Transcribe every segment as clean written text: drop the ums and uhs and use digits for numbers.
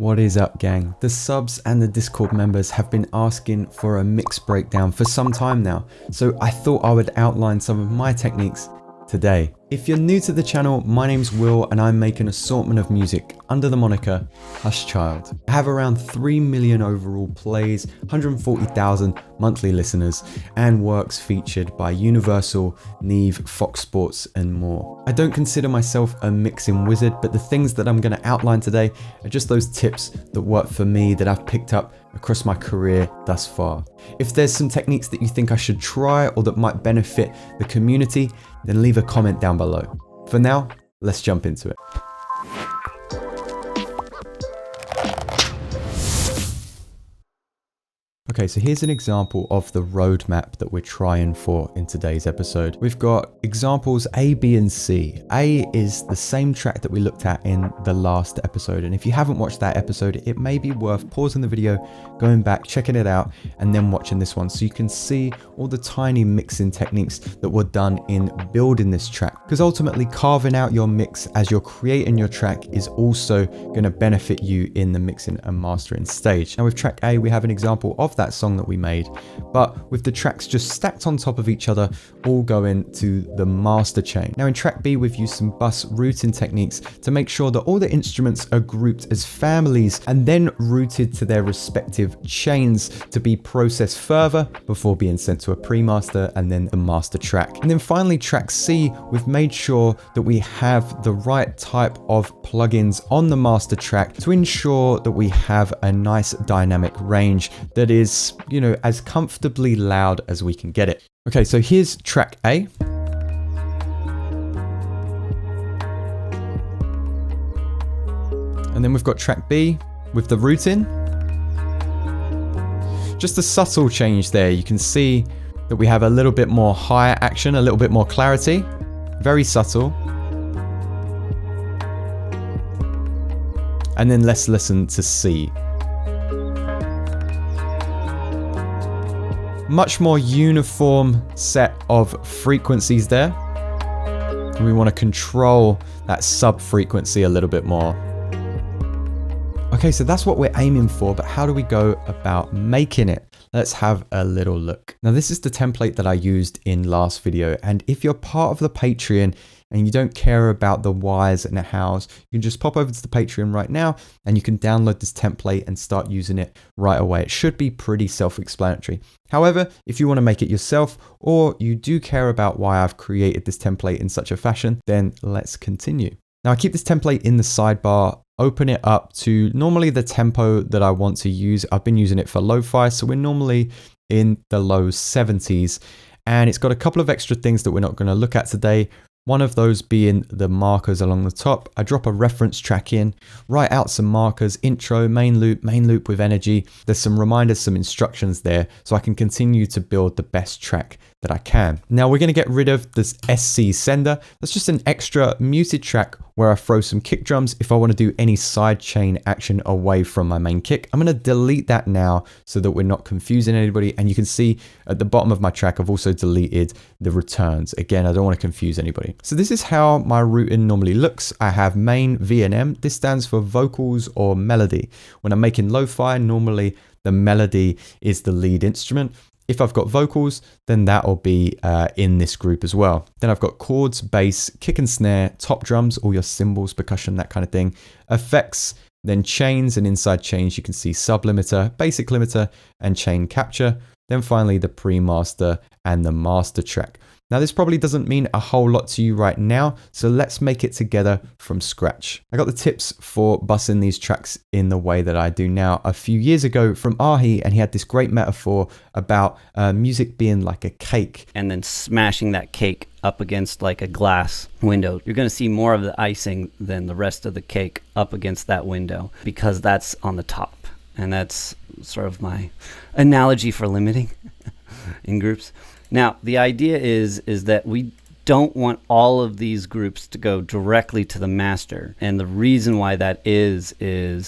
What is up, gang? The subs and the Discord members have been asking for a mix breakdown for some time now, so I thought I would outline some of my techniques today. If you're new to the channel, my name's Will and I make an assortment of music under the moniker Hush Child. I have around 3 million overall plays, 140,000 monthly listeners, and works featured by Universal, Neve, Fox Sports, and more. I don't consider myself a mixing wizard, but the things that I'm going to outline today are just those tips that work for me that I've picked up across my career thus far. If there's some techniques that you think I should try or that might benefit the community, then leave a comment down below. For now, let's jump into it. Okay, so here's an example of the roadmap that we're trying for in today's episode. We've got examples A, B, and C. A is the same track that we looked at in the last episode. And if you haven't watched that episode, it may be worth pausing the video, going back, checking it out, and then watching this one so you can see all the tiny mixing techniques that were done in building this track. Because ultimately, carving out your mix as you're creating your track is also going to benefit you in the mixing and mastering stage. Now with track A, we have an example of that song that we made, but with the tracks just stacked on top of each other, all going to the master chain. Now in track B, we've used some bus routing techniques to make sure that all the instruments are grouped as families and then routed to their respective chains to be processed further before being sent to a pre-master and then the master track. And then finally track C, we've made sure that we have the right type of plugins on the master track to ensure that we have a nice dynamic range that is, you know, as comfortably loud as we can get it. Okay, so here's track A. And then we've got track B with the routing. Just a subtle change there. You can see that we have a little bit more higher action, a little bit more clarity. Very subtle. And then let's listen to C. Much more uniform set of frequencies there. And we want to control that sub frequency a little bit more. Okay, so that's what we're aiming for, but how do we go about making it? Let's have a little look. Now, this is the template that I used in last video. And if you're part of the Patreon and you don't care about the whys and the hows, you can just pop over to the Patreon right now and you can download this template and start using it right away. It should be pretty self-explanatory. However, if you want to make it yourself or you do care about why I've created this template in such a fashion, then let's continue. Now I keep this template in the sidebar, open it up to normally the tempo that I want to use. I've been using it for lo-fi, so we're normally in the low 70s. And it's got a couple of extra things that we're not going to look at today. One of those being the markers along the top. I drop a reference track in, write out some markers, intro, main loop with energy. There's some reminders, some instructions there, so I can continue to build the best track that I can. Now we're going to get rid of this SC sender. That's just an extra muted track where I throw some kick drums if I want to do any side chain action away from my main kick. I'm going to delete that now so that we're not confusing anybody. And you can see at the bottom of my track, I've also deleted the returns. Again, I don't want to confuse anybody. So this is how my routing normally looks. I have main V&M. This stands for vocals or melody. When I'm making lo-fi, normally the melody is the lead instrument. If I've got vocals, then that will be in this group as well. Then I've got chords, bass, kick and snare, top drums, all your cymbals, percussion, that kind of thing. Effects, then chains, and inside chains you can see sublimiter, basic limiter, and chain capture. Then finally the pre-master and the master track. Now this probably doesn't mean a whole lot to you right now, so let's make it together from scratch. I got the tips for bussing these tracks in the way that I do now a few years ago from Ahi, and he had this great metaphor about music being like a cake. And then smashing that cake up against like a glass window. You're gonna see more of the icing than the rest of the cake up against that window because that's on the top. And that's sort of my analogy for limiting in groups. Now, the idea is that we don't want all of these groups to go directly to the master. And the reason why that is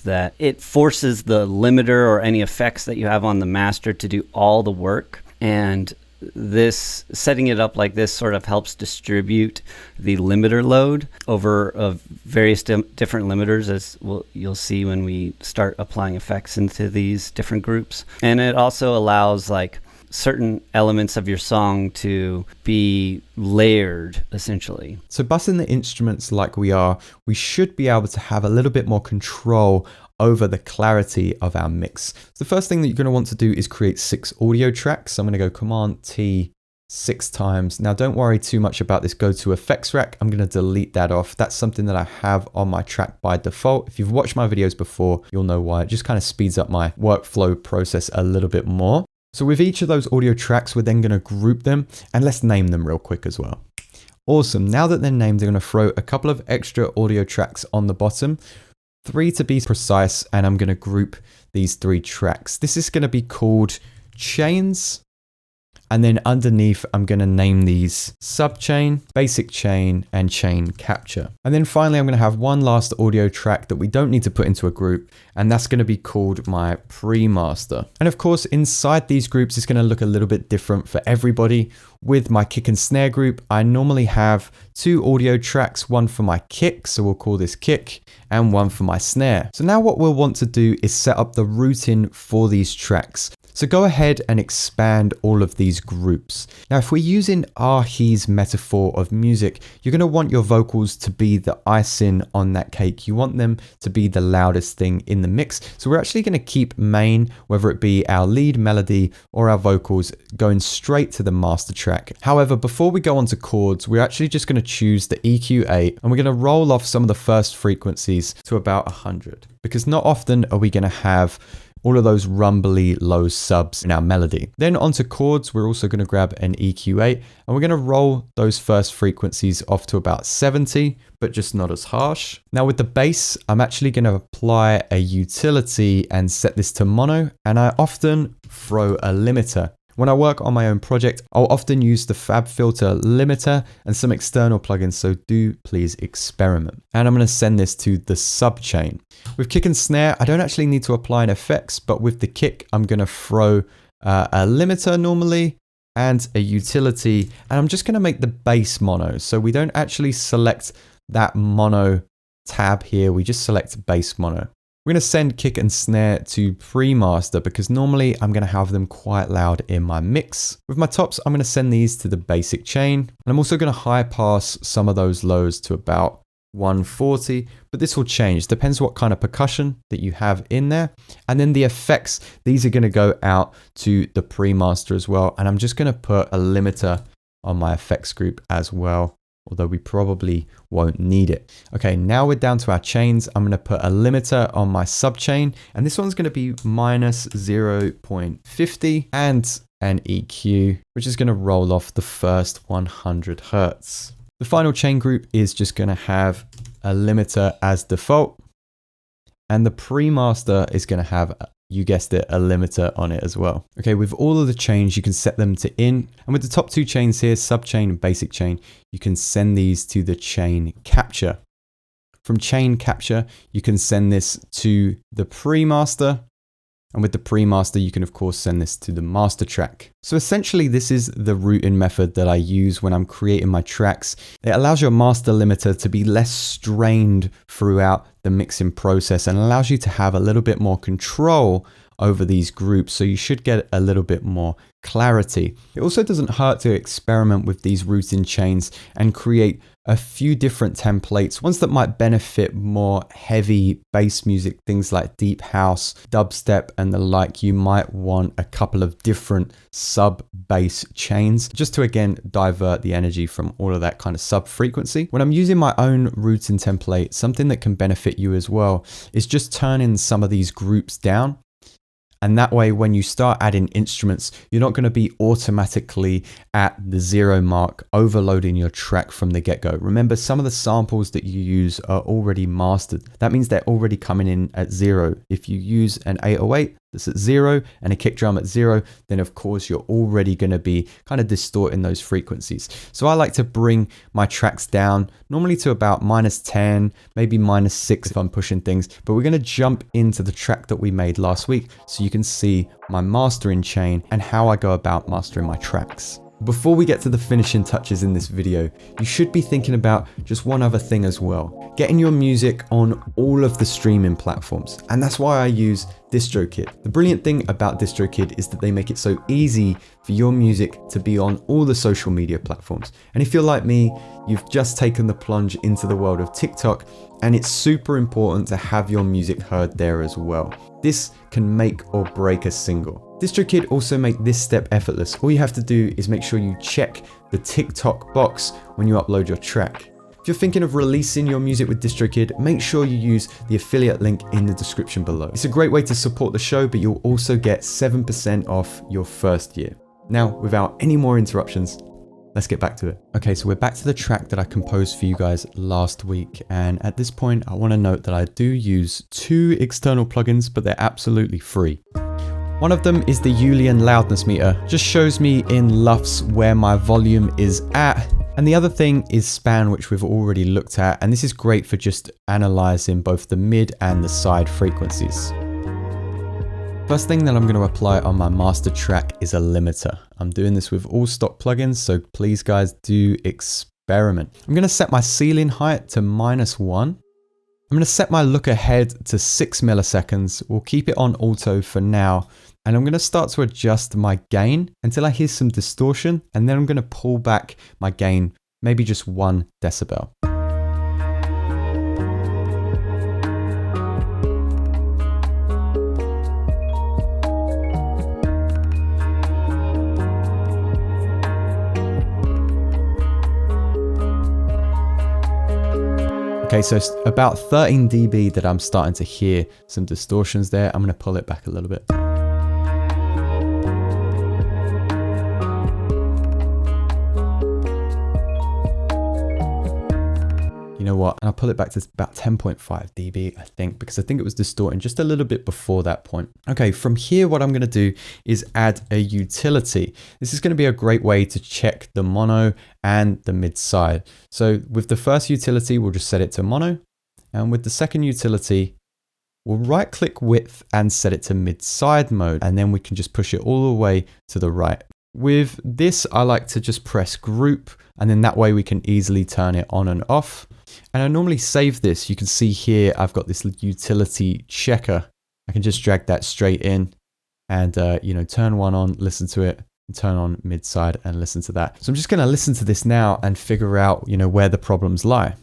that it forces the limiter or any effects that you have on the master to do all the work. And this setting it up like this sort of helps distribute the limiter load over various different limiters, as you'll see when we start applying effects into these different groups. And it also allows like certain elements of your song to be layered, essentially. So bussing the instruments like we are, we should be able to have a little bit more control over the clarity of our mix. So the first thing that you're going to want to do is create 6 audio tracks. So I'm going to go Command T 6 times. Now don't worry too much about this go to effects rack. I'm going to delete that off. That's something that I have on my track by default. If you've watched my videos before, you'll know why. It just kind of speeds up my workflow process a little bit more. So with each of those audio tracks, we're then going to group them, and let's name them real quick as well. Awesome. Now that they're named, I'm going to throw a couple of extra audio tracks on the bottom, 3 to be precise, and I'm going to group these 3 tracks. This is going to be called chains. And then underneath, I'm going to name these subchain, basic chain, and chain capture. And then finally, I'm going to have one last audio track that we don't need to put into a group, and that's going to be called my pre-master. And of course, inside these groups, it's going to look a little bit different for everybody. With my kick and snare group, I normally have 2 audio tracks, one for my kick, so we'll call this kick, and one for my snare. So now what we'll want to do is set up the routing for these tracks. So go ahead and expand all of these groups. Now, if we're using Ahi's metaphor of music, you're going to want your vocals to be the icing on that cake. You want them to be the loudest thing in the mix. So we're actually going to keep main, whether it be our lead melody or our vocals, going straight to the master track. However, before we go on to chords, we're actually just going to choose the EQ8, and we're going to roll off some of the first frequencies to about 100, because not often are we going to have all of those rumbly low subs in our melody. Then onto chords, we're also going to grab an EQ8, and we're going to roll those first frequencies off to about 70, but just not as harsh. Now with the bass, I'm actually going to apply a utility and set this to mono, and I often throw a limiter. When I work on my own project, I'll often use the FabFilter limiter and some external plugins, so do please experiment. And I'm going to send this to the subchain. With kick and snare, I don't actually need to apply an effects, but with the kick, I'm going to throw a limiter normally and a utility, and I'm just going to make the bass mono. So we don't actually select that mono tab here, we just select bass mono. We're going to send kick and snare to pre-master because normally I'm going to have them quite loud in my mix. With my tops, I'm going to send these to the basic chain. And I'm also going to high pass some of those lows to about 140, but this will change. Depends what kind of percussion that you have in there. And then the effects, these are going to go out to the pre-master as well. And I'm just going to put a limiter on my effects group as well, although we probably won't need it. Okay, now we're down to our chains. I'm going to put a limiter on my subchain, and this one's going to be minus 0.50 and an EQ, which is going to roll off the first 100 hertz. The final chain group is just going to have a limiter as default, and the pre-master is going to have, you guessed it, a limiter on it as well. Okay, with all of the chains, you can set them to in. And with the top 2 chains here, subchain and basic chain, you can send these to the chain capture. From chain capture, you can send this to the pre-master. And with the pre-master, you can of course send this to the master track. So essentially, this is the routing method that I use when I'm creating my tracks. It allows your master limiter to be less strained throughout the mixing process and allows you to have a little bit more control over these groups. So you should get a little bit more clarity. It also doesn't hurt to experiment with these routing chains and create a few different templates, ones that might benefit more heavy bass music, things like deep house, dubstep, and the like. You might want a couple of different sub bass chains just to again divert the energy from all of that kind of sub frequency. When I'm using my own routing template, something that can benefit you as well is just turning some of these groups down. And that way, when you start adding instruments, you're not going to be automatically at the 0 mark, overloading your track from the get-go. Remember, some of the samples that you use are already mastered. That means they're already coming in at 0. If you use an 808, that's at 0 and a kick drum at 0, then of course you're already going to be kind of distorting those frequencies. So I like to bring my tracks down normally to about -10, maybe -6 if I'm pushing things. But we're going to jump into the track that we made last week so you can see my mastering chain and how I go about mastering my tracks. Before we get to the finishing touches in this video, you should be thinking about just one other thing as well. Getting your music on all of the streaming platforms. And that's why I use DistroKid. The brilliant thing about DistroKid is that they make it so easy for your music to be on all the social media platforms. And if you're like me, you've just taken the plunge into the world of TikTok, and it's super important to have your music heard there as well. This can make or break a single. DistroKid also make this step effortless. All you have to do is make sure you check the TikTok box when you upload your track. If you're thinking of releasing your music with DistroKid, make sure you use the affiliate link in the description below. It's a great way to support the show, but you'll also get 7% off your first year. Now, without any more interruptions, let's get back to it. Okay, so we're back to the track that I composed for you guys last week. And at this point, I want to note that I do use 2 external plugins, but they're absolutely free. One of them is the Julian loudness meter, just shows me in LUFS where my volume is at. And the other thing is span, which we've already looked at. And this is great for just analyzing both the mid and the side frequencies. First thing that I'm going to apply on my master track is a limiter. I'm doing this with all stock plugins, so please guys do experiment. I'm going to set my ceiling height to -1. I'm going to set my look ahead to 6 milliseconds. We'll keep it on auto for now. And I'm going to start to adjust my gain until I hear some distortion. And then I'm going to pull back my gain, maybe just 1 decibel. Okay, so it's about 13 dB that I'm starting to hear some distortions there. I'm going to pull it back a little bit. You know what? And I'll pull it back to about 10.5 dB, I think, because I think it was distorting just a little bit before that point. Okay, from here, what I'm going to do is add a utility. This is going to be a great way to check the mono and the mid side. So with the first utility, we'll just set it to mono. And with the second utility, we'll right click width and set it to mid side mode. And then we can just push it all the way to the right. With this, I like to just press group, and then that way we can easily turn it on and off. And I normally save this. You can see here, I've got this utility checker. I can just drag that straight in and, you know, turn one on, listen to it, turn on mid side and listen to that. So I'm just going to listen to this now and figure out, you know, where the problems lie.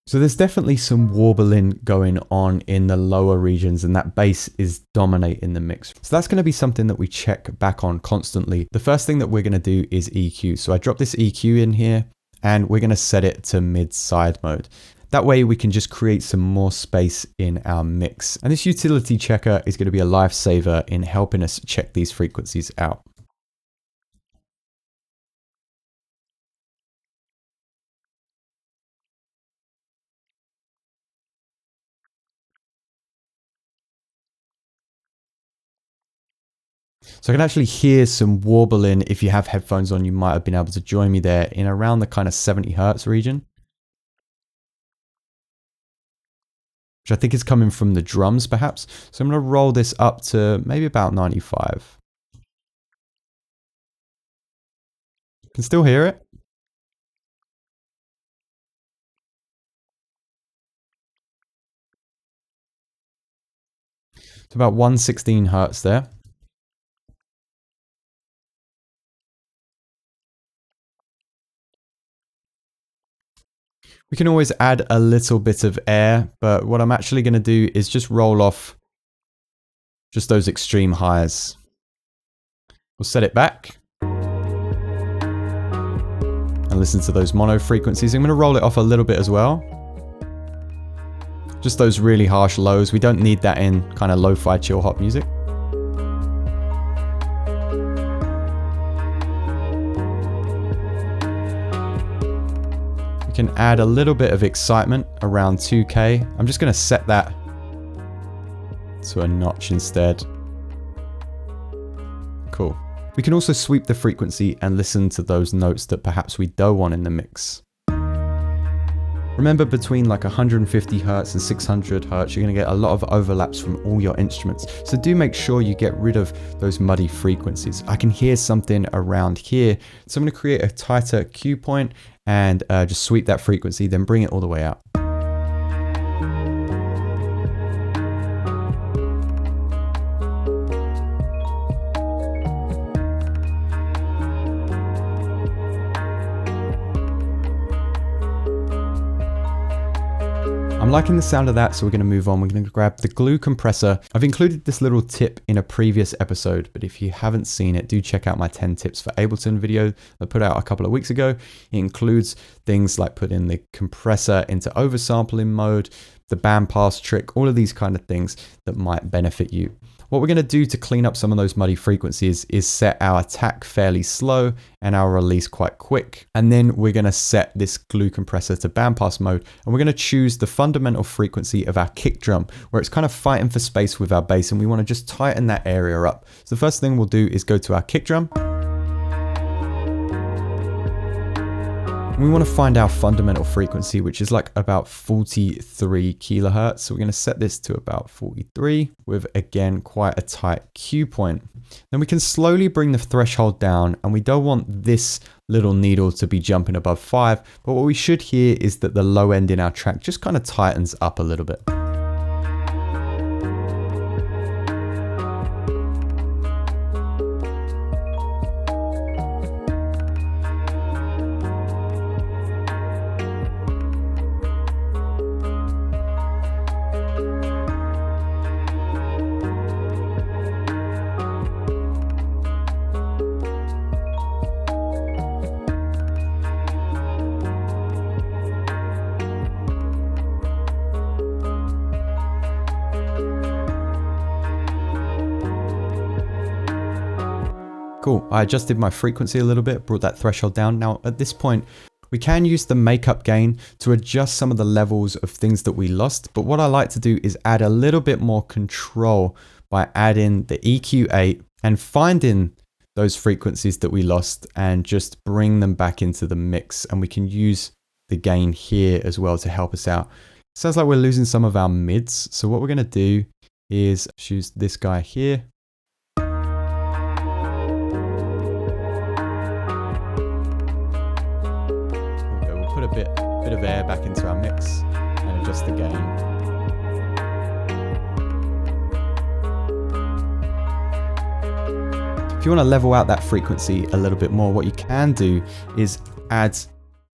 So there's definitely some warbling going on in the lower regions, and that bass is dominating the mix. So that's going to be something that we check back on constantly. The first thing that we're going to do is EQ. So I drop this EQ in here and we're going to set it to mid side mode. That way we can just create some more space in our mix. And this utility checker is going to be a lifesaver in helping us check these frequencies out. So I can actually hear some warbling. If you have headphones on, you might have been able to join me there in around the kind of 70 Hertz region, which I think is coming from the drums perhaps. So I'm going to roll this up to maybe about 95. You can still hear it. It's about 116 Hertz there. We can always add a little bit of air, but what I'm actually going to do is just roll off just those extreme highs. We'll set it back and listen to those mono frequencies. I'm going to roll it off a little bit as well. Just those really harsh lows. We don't need that in kind of lo-fi chill hop music. can add a little bit of excitement around 2K. I'm just going to set that to a notch instead. Cool. We can also sweep the frequency and listen to those notes that perhaps we don't want in the mix. Remember, between like 150 Hertz and 600 Hertz, you're going to get a lot of overlaps from all your instruments. So do make sure you get rid of those muddy frequencies. I can hear something around here. So I'm going to create a tighter cue point and just sweep that frequency, then bring it all the way out. I'm liking the sound of that, so we're going to move on. We're going to grab the glue compressor. I've included this little tip in a previous episode, but if you haven't seen it, do check out my 10 tips for Ableton video I put out a couple of weeks ago. It includes things like putting the compressor into oversampling mode, the bandpass trick, all of these kind of things that might benefit you. What we're going to do to clean up some of those muddy frequencies is set our attack fairly slow and our release quite quick. And then we're going to set this glue compressor to bandpass mode. And we're going to choose the fundamental frequency of our kick drum, where it's kind of fighting for space with our bass. And we want to just tighten that area up. So the first thing we'll do is go to our kick drum. We want to find our fundamental frequency, which is like about 43 kilohertz. So we're going to set this to about 43 with, again, quite a tight cue point. Then we can slowly bring the threshold down, and we don't want this little needle to be jumping above 5. But what we should hear is that the low end in our track just kind of tightens up a little bit. Cool, I adjusted my frequency a little bit, brought that threshold down. Now at this point, we can use the makeup gain to adjust some of the levels of things that we lost. But what I like to do is add a little bit more control by adding the EQ8 and finding those frequencies that we lost and just bring them back into the mix. And we can use the gain here as well to help us out. It sounds like we're losing some of our mids. So what we're going to do is choose this guy here. Put a bit of air back into our mix and adjust the gain. If you want to level out that frequency a little bit more, what you can do is add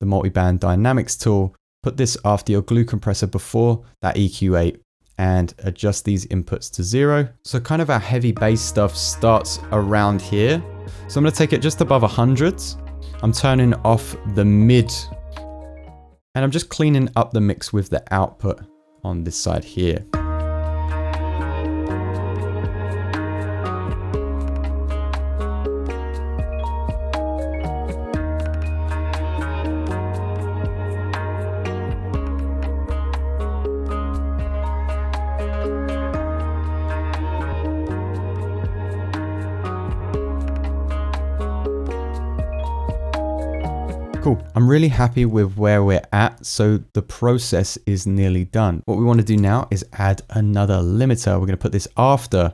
the multiband dynamics tool, put this after your glue compressor before that EQ8 and adjust these inputs to 0. So kind of our heavy bass stuff starts around here. So I'm going to take it just above 100. I'm turning off the mid. And I'm just cleaning up the mix with the output on this side here. Cool, I'm really happy with where we're at, so the process is nearly done. What we want to do now is add another limiter. We're going to put this after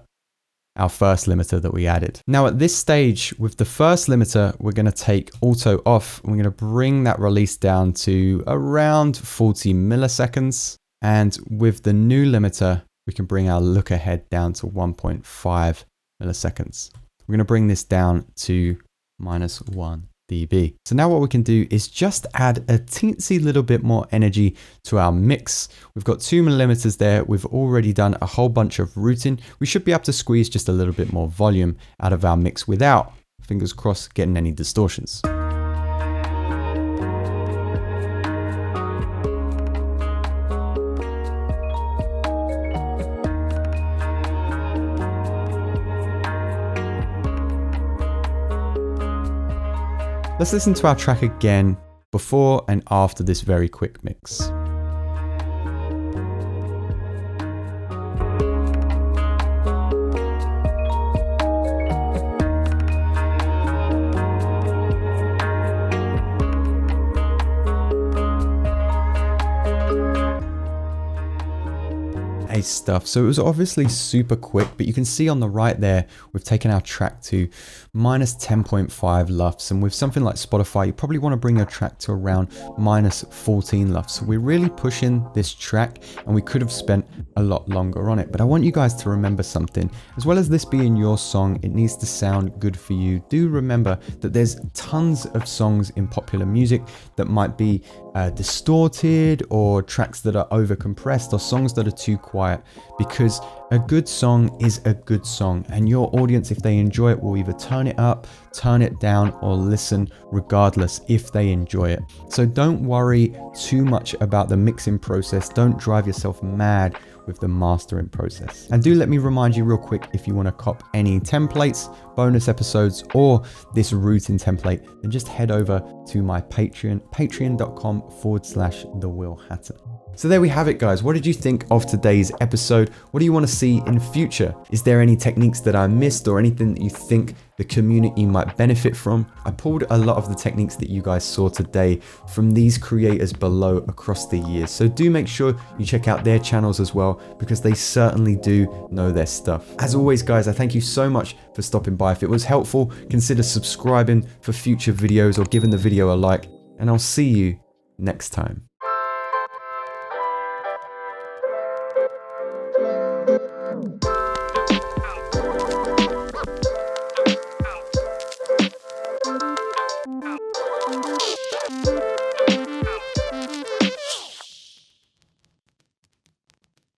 our first limiter that we added. Now at this stage, with the first limiter, we're going to take auto off. And we're going to bring that release down to around 40 milliseconds. And with the new limiter, we can bring our look ahead down to 1.5 milliseconds. We're going to bring this down to -1 dB. So now what we can do is just add a teensy little bit more energy to our mix. We've got 2 millimeters there. We've already done a whole bunch of routing. We should be able to squeeze just a little bit more volume out of our mix without, fingers crossed, getting any distortions. Let's listen to our track again before and after this very quick mix. Stuff. So it was obviously super quick, but you can see on the right there, we've taken our track to minus 10.5 LUFS. And with something like Spotify, you probably want to bring your track to around minus 14 LUFS. So we're really pushing this track and we could have spent a lot longer on it. But I want you guys to remember something. As well as this being your song, it needs to sound good for you. Do remember that there's tons of songs in popular music that might be distorted, or tracks that are over compressed, or songs that are too quiet, because a good song is a good song, and your audience, if they enjoy it, will either turn it up, turn it down, or listen regardless if they enjoy it. So don't worry too much about the mixing process. Don't drive yourself mad with the mastering process. And do let me remind you real quick, if you want to cop any templates, bonus episodes, or this routing template, then just head over to my Patreon, patreon.com/The Will Hatton. So there we have it, guys. What did you think of today's episode? What do you want to see in future? Is there any techniques that I missed, or anything that you think the community might benefit from? I pulled a lot of the techniques that you guys saw today from these creators below across the years. So do make sure you check out their channels as well, because they certainly do know their stuff. As always, guys, I thank you so much for stopping by. If it was helpful, consider subscribing for future videos or giving the video a like, and I'll see you next time.